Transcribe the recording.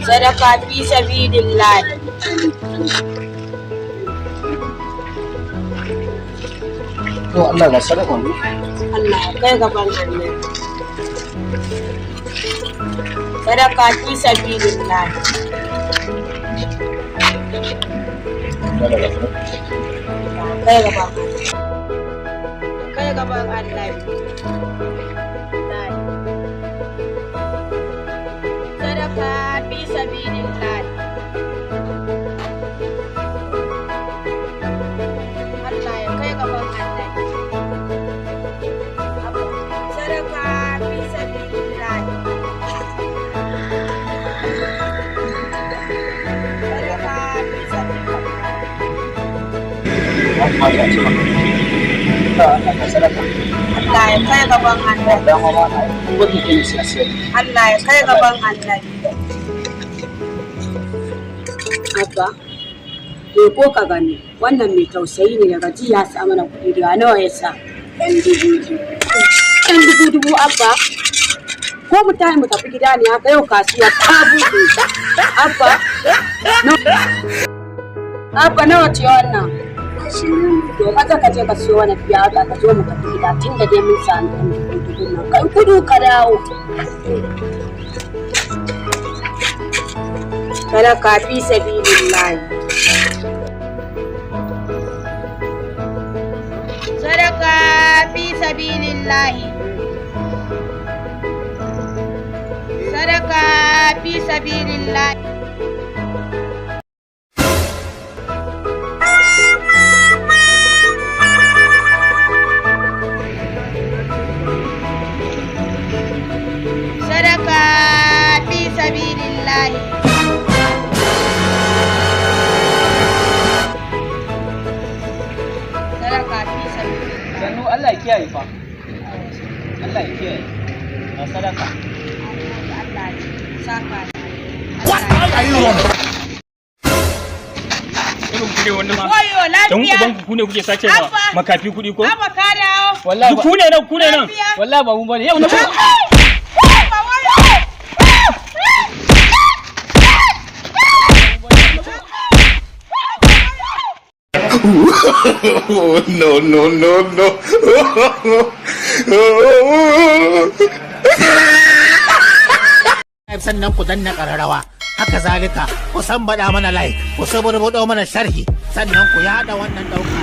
Sadaka fi sabilillah. To Allah ga sadaka ne. Allah kai gaban Allah. Sadaka fi sabilillah. Kai gaban. Kai gaban Allah. Sadaka fi sabilillah. Allah ya kai gaban Allah. Sadaka fi sabilillah. Sadaka fi sabilillah. Allah ya ce maka. Allah ga sadaka. Allah ya kai gaban Allah. Dan mama na wani ke siyasa. Allah ya kai gaban Allah. Abba, ko ka gani wannan mai tausayi ne daga jiya sa mana kuɗi da nawa ya sa? Ɗan dubu Abba. Ko mu tayi mu tafi gida ne haka yau kasuwa ta buɗe. Abba nawa ce wannan? To kaza ka je ka siyo wani fiya da ka zo mu tafi gida tun da dai mun sami ɗan dubu nan. Kai kudu ka dawo. Sadaka fi sabilillah. Sadaka fi sabilillah. Sadaka fi sabilillah. Sadaka fi sabilillah. Sannu Allah ya kiyaye fa. Allah ya kiyaye. Na sadaka. Allah ya saka. Irin kuɗi wani ma. Wayo Dan lafiya. uban ku ne kuke sace wa makafi kuɗi ko? Abba ka dawo. Wallahi Ku ne nan, ku ne nan. wallahi ba mu bane. Yau na no. sannan ku danna kararrawa haka zalika ku san bada mana like ku saburbudo mana sharhi sannan ku yada wannan dauka